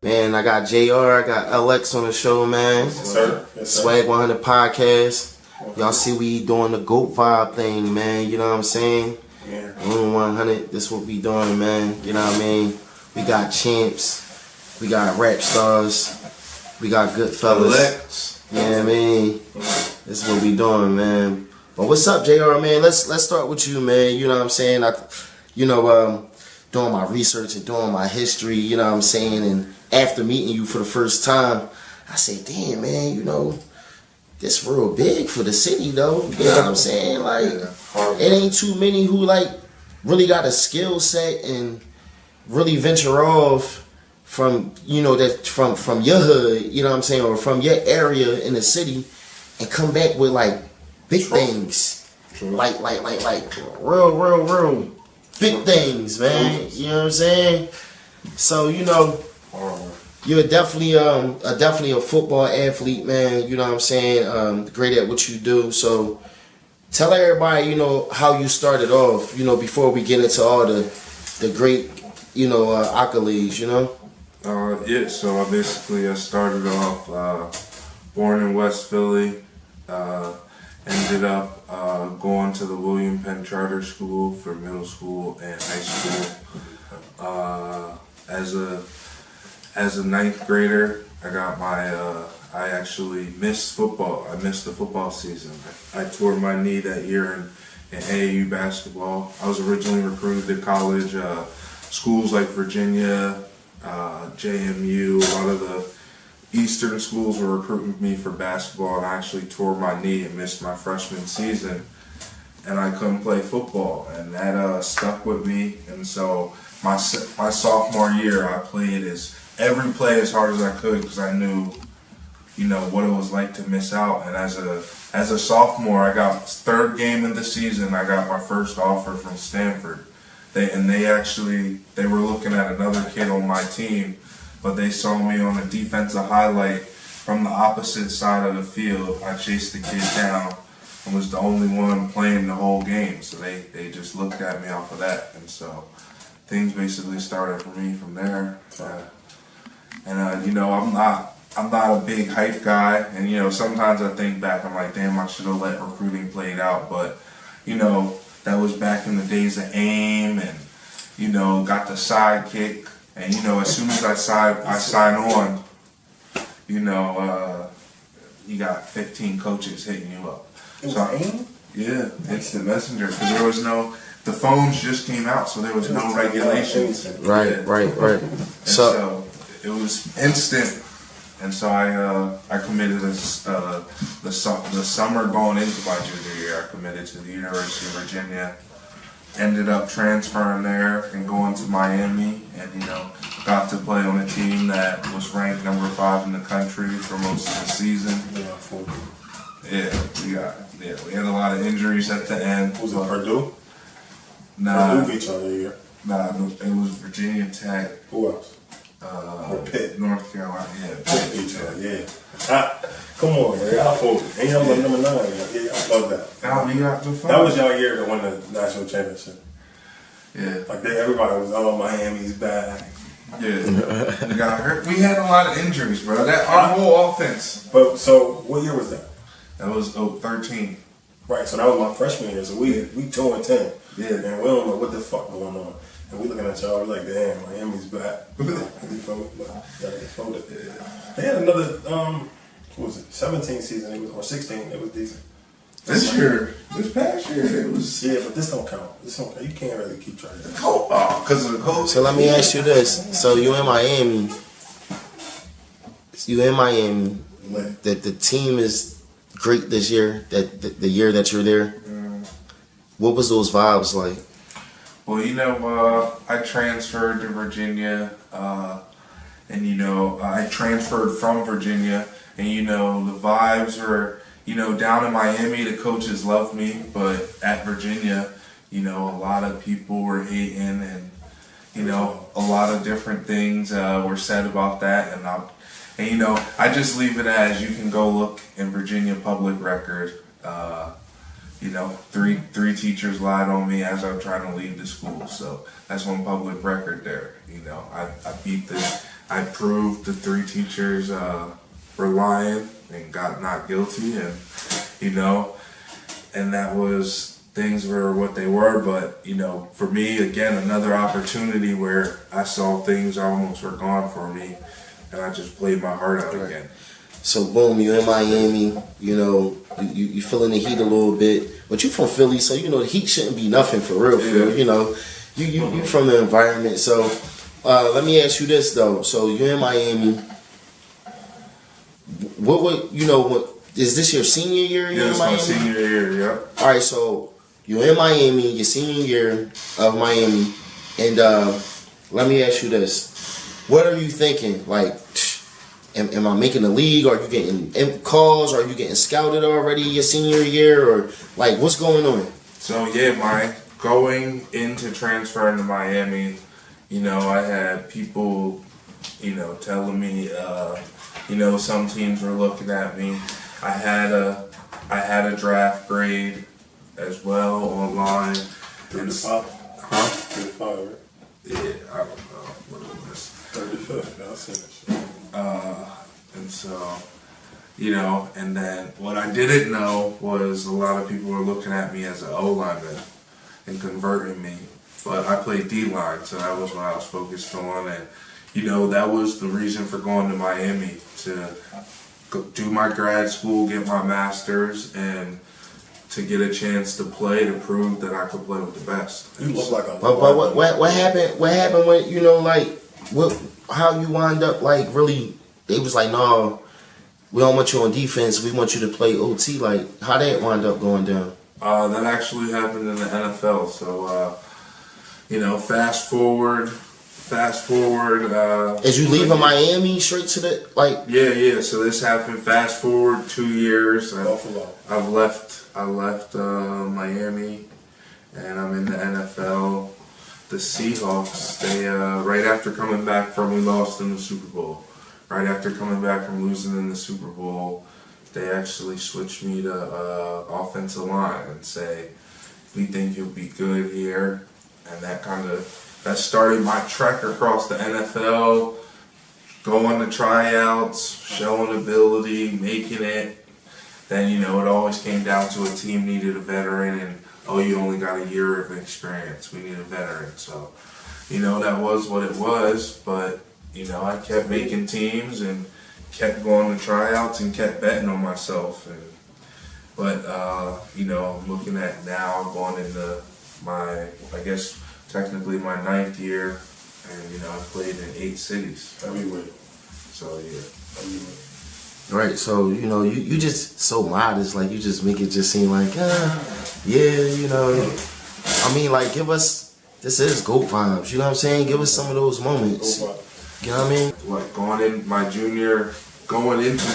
Man, I got JR, I got LX on the show, man. Yes, sir. Yes, sir. Swag 100 podcast. Y'all see we doing the GOAT vibe thing, man. You know what I'm saying? Yeah. Room 100, this what we doing, man. You know what I mean? We got champs, we got rap stars, we got good fellas. You know what I mean? This is what we doing, man. But what's up, JR, man? Let's start with you, man. You know what I'm saying? Doing my research and doing my history, you know what I'm saying? And after meeting you for the first time, I said, damn, man, you know, this real big for the city, though. You know what I'm saying? Like, it ain't too many who, like, really got a skill set and really venture off from, you know, that from your hood, you know what I'm saying, or from your area in the city and come back with, like, big things. Like, real big things, man. You know what I'm saying? So, you know, you're definitely a football athlete, man. You know what I'm saying? Great at what you do. So tell everybody, you know, how you started off, you know, before we get into all the great, you know, accolades, you know? Yeah, so I started off born in West Philly, ended up going to the William Penn Charter School for middle school and high school. As a ninth grader, I actually missed football. I missed the football season. I tore my knee that year in AAU basketball. I was originally recruited to college, schools like Virginia, JMU, a lot of the Eastern schools were recruiting me for basketball, and I actually tore my knee and missed my freshman season, and I couldn't play football, and that stuck with me. And so my sophomore year, I played every play as hard as I could because I knew, you know, what it was like to miss out. And as a sophomore, I got third game of the season, I got my first offer from Stanford. They were looking at another kid on my team, but they saw me on a defensive highlight from the opposite side of the field. I chased the kid down and was the only one playing the whole game. So they just looked at me off of that. And so things basically started for me from there. You know, I'm not a big hype guy. And, you know, sometimes I think back, I'm like, damn, I should have let recruiting play out. But, you know, that was back in the days of AIM and, you know, got the sidekick. And, you know, as soon as I sign on, you know, you got 15 coaches hitting you up. Yeah, instant messenger. Because the phones just came out, so there was no regulations. Right. And so it was instant. And so I committed the summer going into my junior year. I committed to the University of Virginia. Ended up transferring there and going to Miami, and, you know, got to play on a team that was ranked number 5 in the country for most of the season. We had a lot of injuries at the end. Was it Purdue? Nah. Purdue beat y'all that year. Nah, it was Virginia Tech. Who else? Or Pitt, North Carolina. Yeah, Pitt beat y'all. Yeah. Come on, man. Y'all focused. And y'all was number 9. Yeah, I love that. That was y'all year to win the national championship. Yeah. Like everybody was, Miami's back. Yeah. We got hurt. We had a lot of injuries, bro. Our whole offense. But so what year was that? That was 13. Right. So that was my freshman year. So we 2-10. Yeah. And we don't know what the fuck going on. And we looking at y'all, we're like, damn, Miami's back. They had another, what was it, 17 season, or 16, it was decent. This past year, it was... Yeah, but this don't count. You can't really keep track of that. Because of the COVID. So let me ask you this. So you in Miami. The team is great this year, the year that you're there. What was those vibes like? Well, you know, I transferred to Virginia, and, you know, I transferred from Virginia, and, you know, the vibes were, you know, down in Miami, the coaches loved me, but at Virginia, you know, a lot of people were hating, and, you know, a lot of different things were said about that, and you know, I just leave it as you can go look in Virginia public record. You know, three teachers lied on me as I'm trying to leave the school, so that's one public record there. You know, I beat I proved the 3 teachers were lying and got not guilty, and and that was, things were what they were. But for me, again, another opportunity where I saw things almost were gone for me, and I just played my heart out again. So boom, you're in Miami, you feeling the heat a little bit, but you from Philly, so the heat shouldn't be nothing for real. You from the environment. So let me ask you this though. So you're in Miami. What is this your senior year? Yeah, it's my senior year. Yep. All right, so you're in Miami, your senior year of Miami, and let me ask you this: what are you thinking? Like, am I making the league? Are you getting calls? Are you getting scouted already your senior year? Or like, what's going on? So yeah, going into transferring to Miami, I had people, telling me, some teams were looking at me. I had a draft grade as well online. 35. Huh? 35, right? Yeah, I don't know what it was. 35. Yeah, I seen that shit. And so, and then what I didn't know was a lot of people were looking at me as an O-lineman and converting me. But I played D-line, so that was what I was focused on. And, that was the reason for going to Miami, to do my grad school, get my master's, and to get a chance to play, to prove that I could play with the best. You look like a... But what happened? What happened when, how you wind up, really, they was like, no, we don't want you on defense, we want you to play OT. Like, how that wind up going down? That actually happened in the NFL. So, fast forward. As you leaving Miami straight to the, Yeah. So this happened. Fast forward 2 years. I left Miami, and I'm in the NFL. The Seahawks, they right after coming back from, we lost in the Super Bowl. Right after coming back from losing in the Super Bowl, they actually switched me to offensive line and say, we think you'll be good here. And that started my trek across the NFL, going to tryouts, showing ability, making it. Then, it always came down to a team needed a veteran, and you only got a year of experience. We need a veteran. So, that was what it was. But, I kept making teams and kept going to tryouts and kept betting on myself. But I'm looking at now going into my, I guess, technically my 9th year, and I played in 8 cities. Everywhere. So yeah. Everywhere. Right, so you just so modest, like you just make it just seem like I mean, like, give us, this is GOAT vibes, you know what I'm saying? Give us some of those moments. You know what I mean? Like going into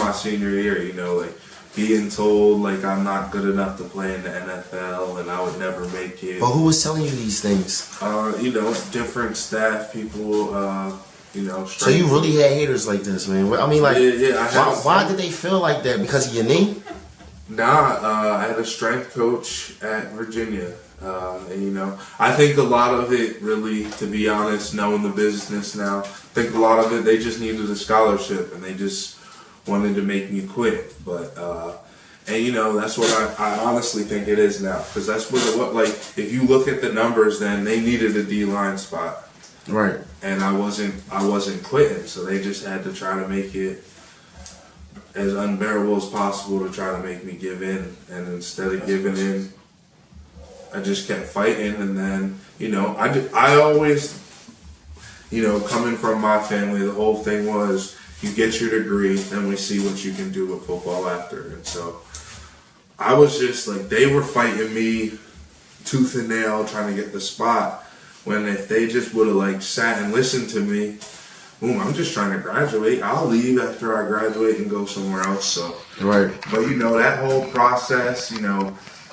my senior year, like being told like I'm not good enough to play in the NFL and I would never make it. But who was telling you these things? Different staff people, So you really had haters like this, man. I mean, like, why did they feel like that? Because of your knee? Nah, I had a strength coach at Virginia. And, I think a lot of it really, to be honest, knowing the business now, I think a lot of it, they just needed a scholarship and they just wanted to make me quit. But, that's what I honestly think it is now. Because that's what, like, if you look at the numbers, then they needed a D-line spot. Right. And I wasn't quitting, so they just had to try to make it as unbearable as possible to try to make me give in. And instead of giving in, I just kept fighting. And then, I always, coming from my family, the whole thing was, you get your degree, and we see what you can do with football after. And so I was just like, they were fighting me tooth and nail trying to get the spot. When if they just would have sat and listened to me, boom, I'm just trying to graduate. I'll leave after I graduate and go somewhere else. So right. But that whole process,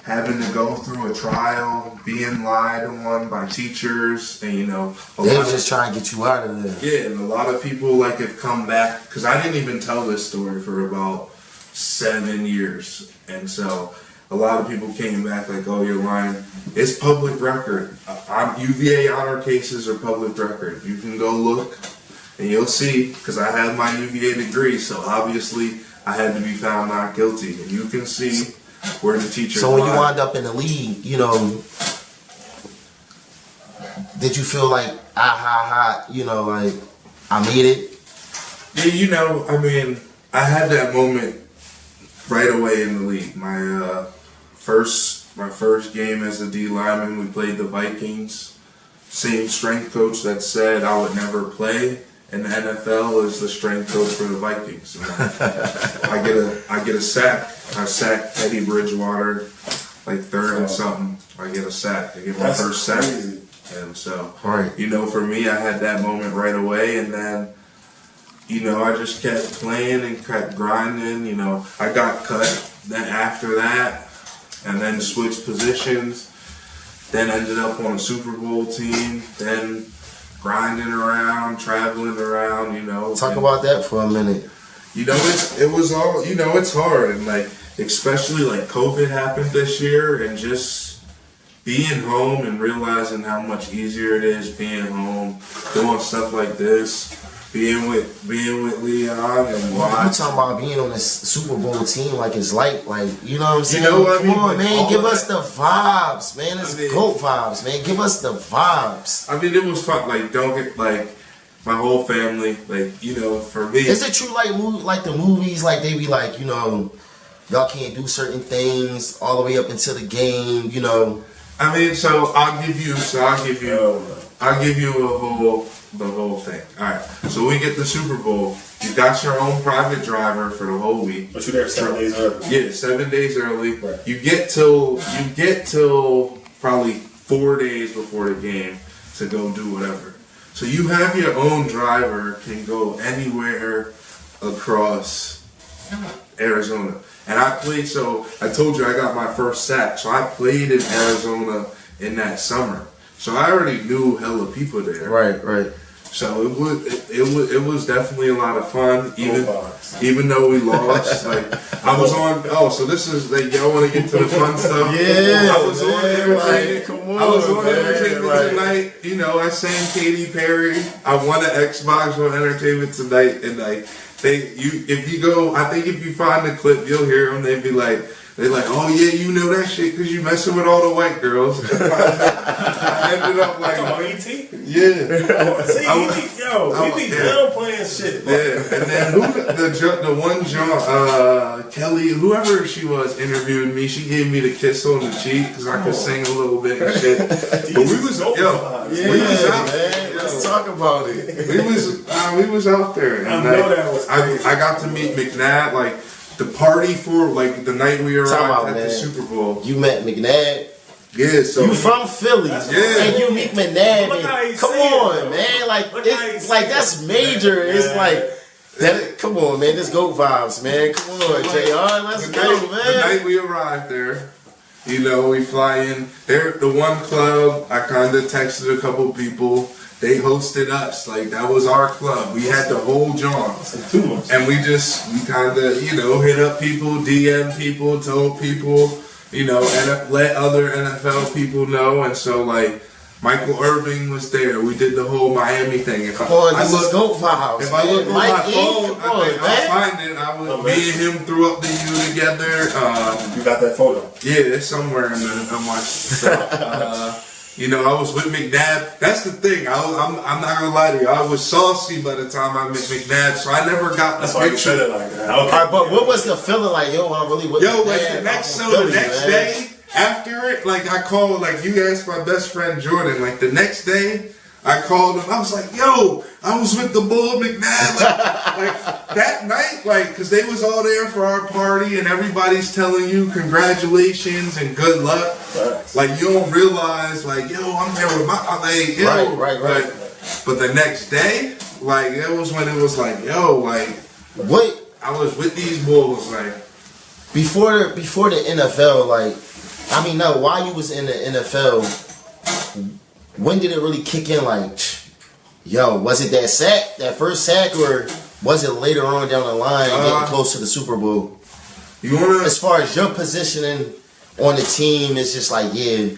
having to go through a trial, being lied on by teachers, and they were just trying to get you out of there. Yeah, and a lot of people have come back, because I didn't even tell this story for about 7 years, and so a lot of people came back like, oh, you're lying. It's public record. UVA honor cases are public record. You can go look. and you'll see, because I have my UVA degree, so obviously I had to be found not guilty. And you can see where the teachers. So when you wind up in the league, you know, did you feel like you know, like I made it? Yeah, you know, I mean, I had that moment right away in the league. My first game as a D lineman, we played the Vikings. Same strength coach that said I would never play in the NFL is the strength coach for the Vikings. I get a sack. I sack Teddy Bridgewater, like third and something. I get a sack. I get my first sack. Crazy. And so, Right. you know, for me, I had that moment right away, and then, you know, I just kept playing and kept grinding. You know, I got cut then after that, and then switched positions. Then ended up on a Super Bowl team. Then grinding around, traveling around. You know, Talk about that for a minute. you know, it was all, you know, it's hard, and like especially like COVID happened this year, and just being home and realizing how much easier it is being home, doing stuff like this, being with Leon and You Watts. talking about being on this Super Bowl team like it's like you know what I'm saying? know what I mean? Come on, Like, man, all give of us the vibes, man. It's GOAT vibes, man. Give us the vibes. I mean, it was fun. Like, don't get like my whole family. Like, you know, for me, Is it true like the movies, like they be like, you know, y'all can't do certain things all the way up until the game, you know? I mean, so I'll give you the whole thing. All right. So we get the Super Bowl. You got your own private driver for the whole week. But you there 7 days early. Yeah, 7 days early. Right. You get till probably 4 days before the game to go do whatever. So you have your own driver, can go anywhere across Arizona. And I played, so I told you I got my first sack. So I played in Arizona in that summer. So I already knew hella people there. Right. So it was definitely a lot of fun, even though we lost. Like I was on. Oh, so this is like y'all want to get to the fun stuff? Yeah, I was on entertainment. Come on, I was on man, entertainment like- tonight. You know, I sang Katy Perry. I won an Xbox on entertainment tonight, and like if you go, I think if you find the clip, you'll hear them. They're like, oh yeah, you know that shit because you messing with all the white girls. I ended up like, E.T.? yeah. See, E.T., yo, we be downplaying shit. Yeah, and then the one Kelly, whoever she was, interviewed me. She gave me the kiss on the cheek because I could sing a little bit and shit. But we was out. Man, let's talk about it. We was out there. And I know that was crazy. I got to meet McNabb, like the party for like the night we arrived about, at the man. Super Bowl. You met McNabb. Yeah, so You from Philly, and you meet McNabb. Look how And, he come say it, on, though. man, like Look how he it's say like it. that's major. It's Yeah. like that. Come on, man, this GOAT vibes, man. Come on, JR, let's go, The man. night we arrived there, you know, we fly in. There, the one club, I kind of texted a couple people. They hosted us. Like, that was our club. We had the whole John. And we kind of, you know, hit up people, DM people, told people, you know, and let other NFL people know. And so, like, Michael Irving was there. We did the whole Miami thing. Come on, this is GOAT vibes. If I look on Mike my E, phone, come on, I'll man. find it. Me and him threw up the U together. You got that photo? Yeah, it's somewhere in my stuff. You know, I was with McNabb. That's the thing. I'm not gonna lie to you. I was saucy by the time I met McNabb, so I never got the That's why you said picture. it like that. All right, but what was the feeling like? Yo, I'm really with Yo, McNabb. like the I'm next from Philly, day after it, like I called, like you asked my best friend Jordan. Like the next day, I called him. I was like, "Yo, I was with the Bull McNabb." Like that night, like because they was all there for our party, and everybody's telling you congratulations and good luck. Like you don't realize, like, yo, I'm there with my, like, yo, Right. But the next day, like it was when it was like, yo, like What I was with these Bulls, like. before the NFL? Like, I mean, no, while you was in the NFL, when did it really kick in? Like, yo, was it that first sack, or was it later on down the line, getting close to the Super Bowl? You wanna? As far as your positioning on the team, it's just like, yeah.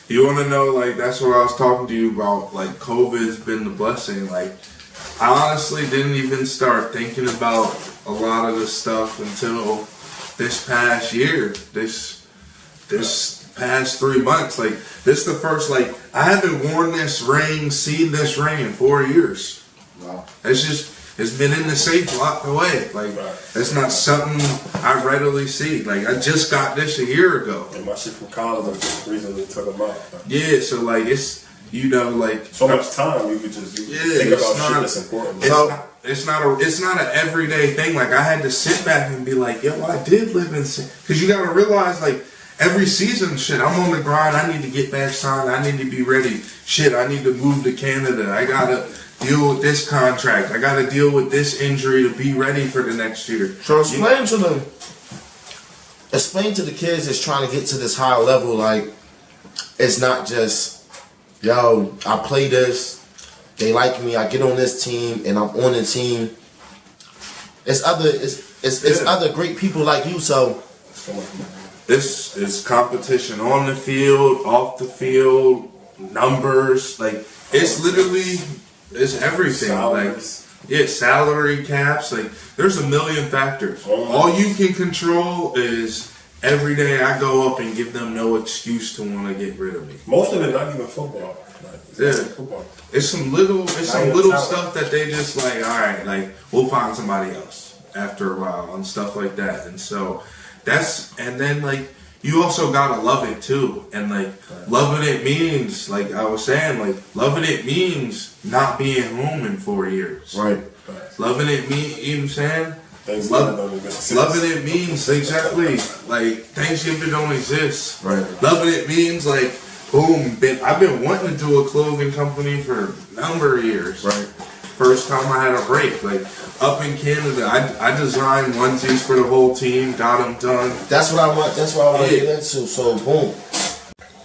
You want to know, like, that's what I was talking to you about. Like, COVID's been the blessing. Like, I honestly didn't even start thinking about a lot of the stuff until this past year. This past 3 months. Like, this is the first, like, I haven't worn this ring, seen this ring in 4 years. Wow. It's been in the safe locked away. Like, it's not something I readily see. Like, I just got this a year ago. And my shit from college, I just recently took them out. Yeah, so, like, it's, you know, like... So much time you could just think about shit that's important. It's not an everyday thing. Like, I had to sit back and be like, yo, I did live in... Because you got to realize, like, every season, shit, I'm on the grind. I need to get back signed. I need to be ready. Shit, I need to move to Canada. I got to deal with this contract. I got to deal with this injury to be ready for the next year. So explain to the kids that's trying to get to this high level, like, it's not just, yo, I play this, they like me, I get on this team, and I'm on the team. It's other great people like you, so... This is competition on the field, off the field, numbers, like, it's literally... It's everything. Salaries. Like, yeah, salary caps. Like, there's a million factors. All you can control is every day I go up and give them no excuse to want to get rid of me. Most of it not even football. Football. It's some little stuff that they just like. All right, like, we'll find somebody else after a while and stuff like that. And so and then like. You also gotta love it too, and like loving it means, like I was saying, like loving it means not being home in 4 years. Right. Loving it means, you know what I'm saying? Loving it means exactly like Thanksgiving don't exist. Right. Loving it means like boom. I've been wanting to do a clothing company for a number of years. Right. First time I had a break, like up in Canada, I designed onesies for the whole team, got them done. That's what I want to get into. So boom,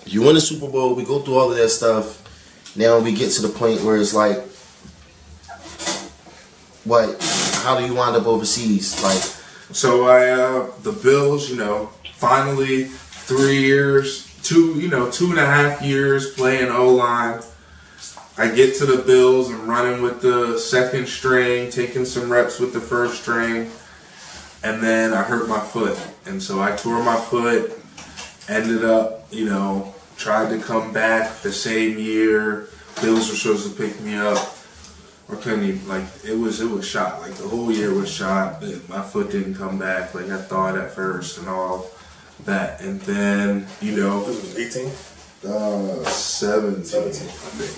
you win the Super Bowl. We go through all of that stuff. Now we get to the point where it's like, what? How do you wind up overseas? Like, so the Bills, you know, finally 3 years, 2.5 years playing O-line. I get to the Bills, I'm running with the second string, taking some reps with the first string, and then I hurt my foot. And so I tore my foot, ended up, you know, tried to come back the same year. Bills were supposed to pick me up. Or couldn't even, like, it was shot. Like, the whole year was shot. My foot didn't come back like I thought at first and all that. And then, you know. This was 18? 17, I think.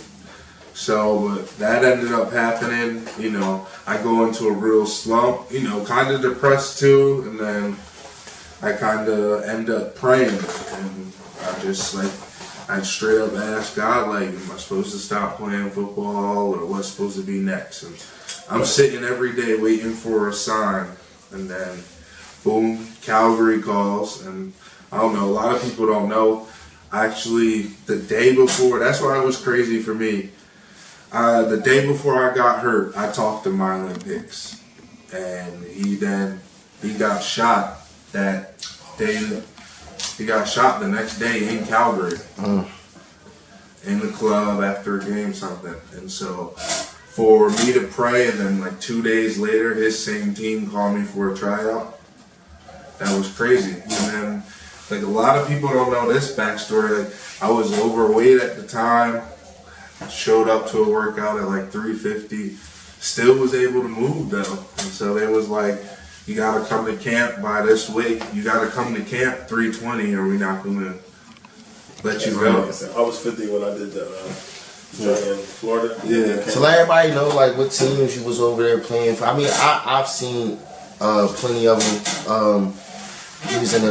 So, but that ended up happening, you know, I go into a real slump, you know, kind of depressed too, and then I kind of end up praying, and I straight up asked God, like, am I supposed to stop playing football, or what's supposed to be next? And I'm sitting every day waiting for a sign, and then, boom, Calgary calls, and I don't know, a lot of people don't know, actually, the day before, that's why it was crazy for me. The day before I got hurt, I talked to Mylon Hicks, and he got shot that day. He got shot the next day in Calgary, in the club after a game something. And so, for me to pray, and then like 2 days later, his same team called me for a tryout. That was crazy. And then, like, a lot of people don't know this backstory. Like, I was overweight at the time. Showed up to a workout at like 350, still was able to move though. And so they was like, you gotta come to camp by this weight. You gotta come to camp 320 or we're not gonna let you go. I was 50 when I did that in Florida. Yeah. So let everybody know, like, what teams you was over there playing for. I mean, I've seen plenty of them. He was in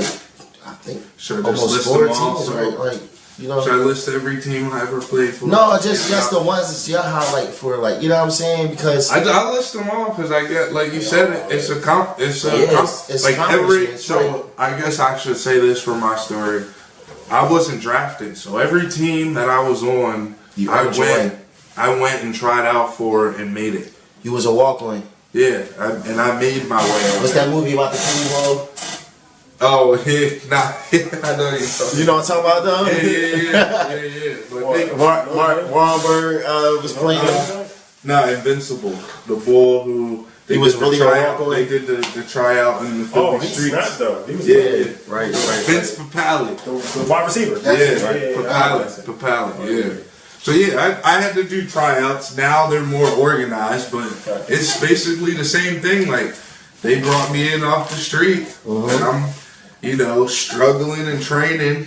I think, almost 4 teams, right? You know, should I list every team I ever played for? No, just the ones that's your highlight for, like, you know what I'm saying? Because I list them all because I get, like you said, it's like right. I guess I should say this for my story. I wasn't drafted, so every team that I was on, I went and tried out for and made it. You was a walk-on. Yeah, and I made my way. What's that movie about the Super Bowl? Oh, yeah, I know you're talking. You know what I'm talking about, though? Yeah. But Mark Wahlberg was playing him. No, Invincible, the bull who He was really a walk-on? They did the tryout in the Philly he streets. snapped though. He was Right. Vince Papale. the wide receiver. Papale. Yeah. So yeah, I had to do tryouts. Now they're more organized, but it's basically the same thing. Like they brought me in off the street, and I'm, struggling and training.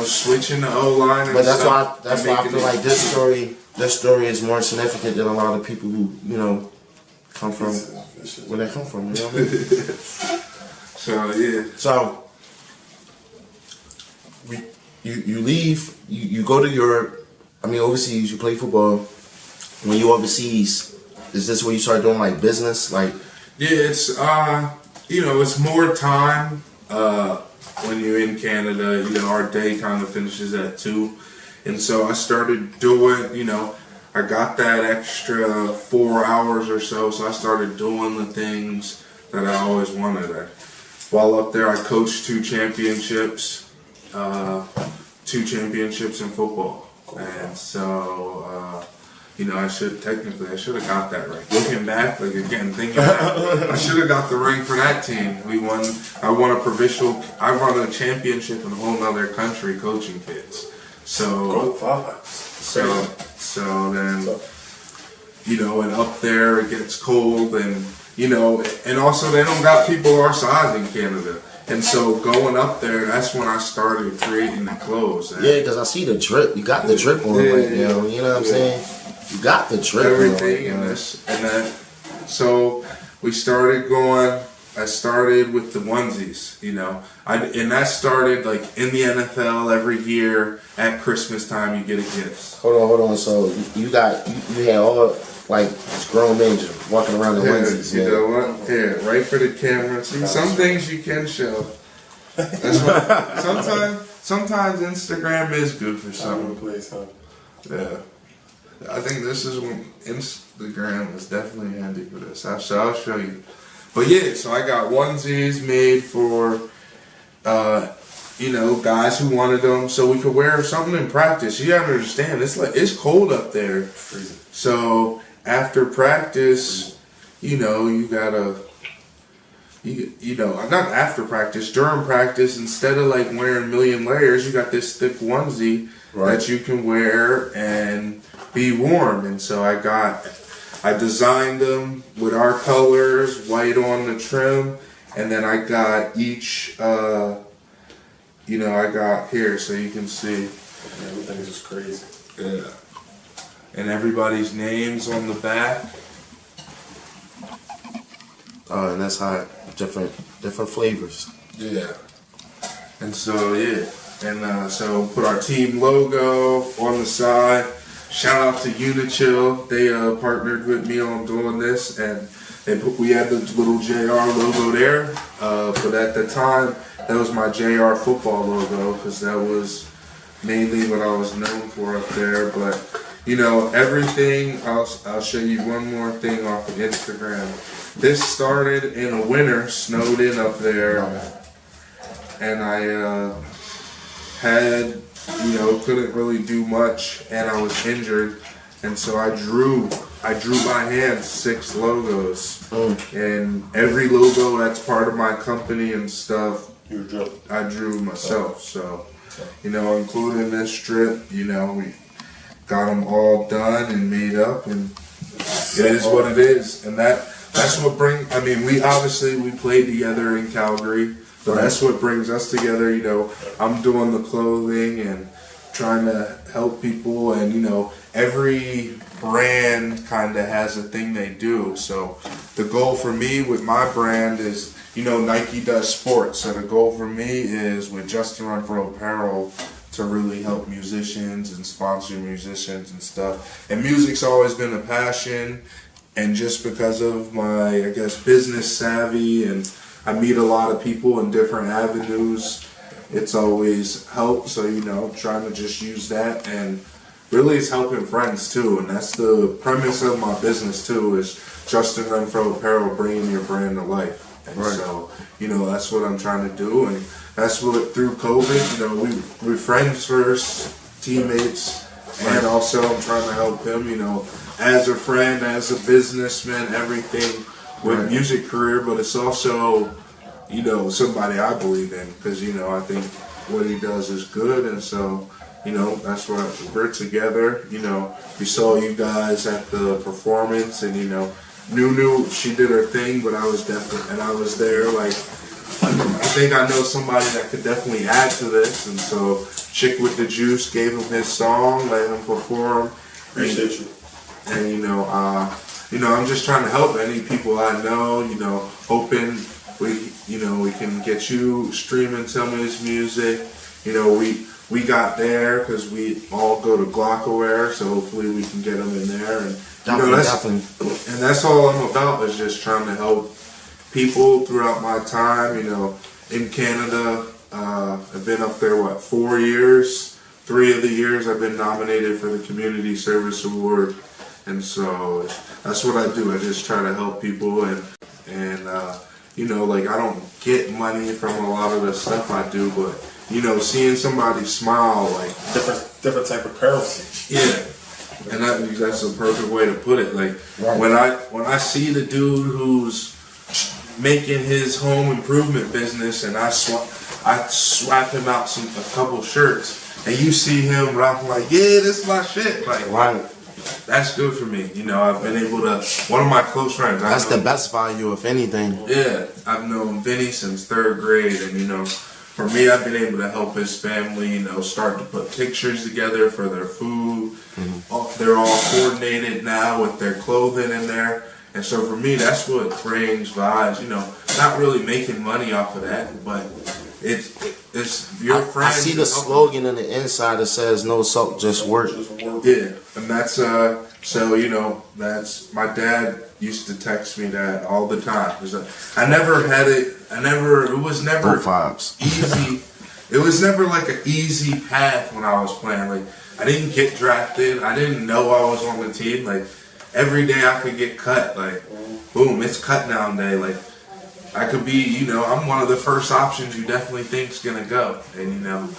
Switching the O line. But that's why I feel like this story is more significant than a lot of people who come from where they come from. You know what I mean? So yeah. So you leave. You go to Europe. I mean, overseas. You play football. When you overseas, is this where you start doing like business? Like Yeah, it's it's more time. When you're in Canada, our day kind of finishes at 2. And so I started doing, I got that extra 4 hours or so I started doing the things that I always wanted. While up there, I coached 2 championships in football. And so, I should have got that right. Looking back, thinking back, I should have got the ring for that team. I won I won a championship in a whole other country coaching kids. So then, and up there it gets cold and also they don't got people our size in Canada. And so going up there, that's when I started creating the clothes. Yeah, because I see the drip. You got the drip on right now. You know what I'm saying? You got the drip everything on. and this and that. So we started going. I started with the onesies, and that started like in the NFL every year at Christmas time. You get a gift. Hold on. So you had all like grown men just walking around in onesies. You know what? Here, right for the camera. See, some things you can show. That's what, sometimes Instagram is good for something. Yeah. I think this is when Instagram is definitely handy for this. I'll show you. But yeah, so I got onesies made for, guys who wanted them, so we could wear something in practice. You gotta understand, it's cold up there. Freezing. So after practice, you gotta, not after practice, during practice, instead of like wearing a million layers, you got this thick onesie that you can wear and be warm. And so I designed them with our colors, white on the trim, and then I got each, I got here so you can see. Everything is just crazy. Yeah. And everybody's names on the back. Oh, and that's hot. Different flavors. Yeah. And so, and so put our team logo on the side. Shout out to Unichill. They partnered with me on doing this, and we had the little JR logo there. But at the time, that was my JR football logo because that was mainly what I was known for up there. But everything. I'll show you one more thing off of Instagram. This started in the winter, snowed in up there, and I had. Couldn't really do much, and I was injured, and so I drew by hand 6 logos, and every logo that's part of my company and stuff, I drew myself. So, including this strip, we got them all done and made up, and it is what it is, and that's what brings. I mean, we played together in Calgary. So that's what brings us together. I'm doing the clothing and trying to help people, and every brand kind of has a thing they do. So the goal for me with my brand is, Nike does sports. So the goal for me is with Justin Renfrow Apparel to really help musicians and sponsor musicians and stuff. And music's always been a passion, and just because of my, business savvy and I meet a lot of people in different avenues, it's always helped. So, trying to just use that, and really it's helping friends too. And that's the premise of my business too, is Justin Renfrow Apparel, bringing your brand to life. And so, that's what I'm trying to do. And that's what, through COVID, we're friends first, teammates, and also I'm trying to help him, as a friend, as a businessman, everything with music career, but it's also, you know, somebody I believe in because, you know, I think what he does is good, and so, you know, that's why we're together. You know, we saw you guys at the performance, and, you know, Nunu, she did her thing, but I was there, like, I think I know somebody that could definitely add to this, and so Chick with the Juice gave him his song, let him perform. Appreciate you. And you know, I'm just trying to help any people I know. You know, hoping we can get you streaming some of his music. You know, we got there because we all go to Glockaware, so hopefully we can get them in there. And and that's all I'm about is just trying to help people throughout my time. You know, in Canada, I've been up there 4 years. 3 of the years I've been nominated for the Community Service Award, and so that's what I do. I just try to help people, and you know, like, I don't get money from a lot of the stuff I do, but you know, seeing somebody smile, like different type of currency. Yeah, and that's a perfect way to put it. Like when I see the dude who's making his home improvement business, and I swap him out a couple shirts. And you see him rocking like, yeah, this is my shit. Like, that's good for me. You know, I've been able to, one of my close friends. That's the best value, if anything. Yeah, I've known Vinny since 3rd grade. And, you know, for me, I've been able to help his family, you know, start to put pictures together for their food. Mm-hmm. They're all coordinated now with their clothing in there. And so for me, that's what brings vibes. You know, not really making money off of that, but it's your friend. I see the slogan on the inside that says "No salt, just work." Yeah, and that's so you know, that's my dad used to text me that all the time. I never had it. It was never easy. It was never like an easy path when I was playing. Like, I didn't get drafted. I didn't know I was on the team. Like, every day I could get cut. Like, boom, it's cut down day. Like, I could be, you know, I'm one of the first options you definitely think's gonna go. And, you know,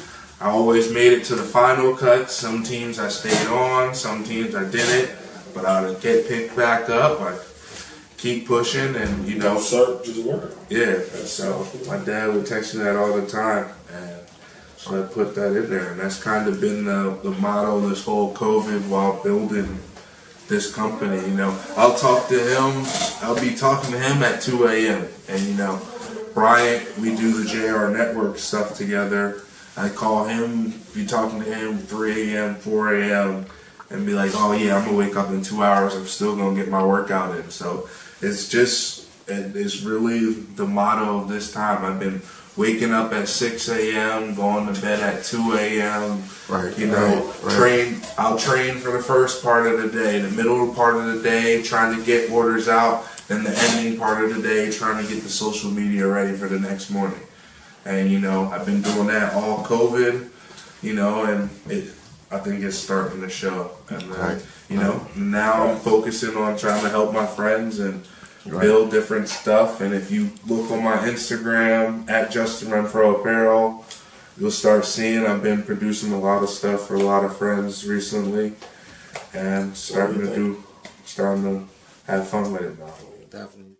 I always made it to the final cut. Some teams I stayed on, some teams I didn't, but I'd get picked back up. I keep pushing, and, you know. Just work. Yeah, so my dad would text me that all the time, and so I put that in there. And that's kind of been the motto this whole COVID while building this company. You know, I'll be talking to him at 2 a.m. and, you know, Bryant, we do the JR Network stuff together. I call him, be talking to him 3 a.m., 4 a.m. and be like, oh yeah, I'm gonna wake up in 2 hours, I'm still gonna get my workout in. So it's really the motto of this time. I've been waking up at 6 a.m., going to bed at 2 a.m. Right. You know, I'll train for the first part of the day, the middle part of the day, trying to get orders out, then the ending part of the day, trying to get the social media ready for the next morning. And, you know, I've been doing that all COVID, you know, and I think it's starting to show. And, you know, now I'm focusing on trying to help my friends and build different stuff. And if you look on my Instagram at Justin Renfrow Apparel, you'll start seeing I've been producing a lot of stuff for a lot of friends recently, and starting to have fun with it now. Definitely.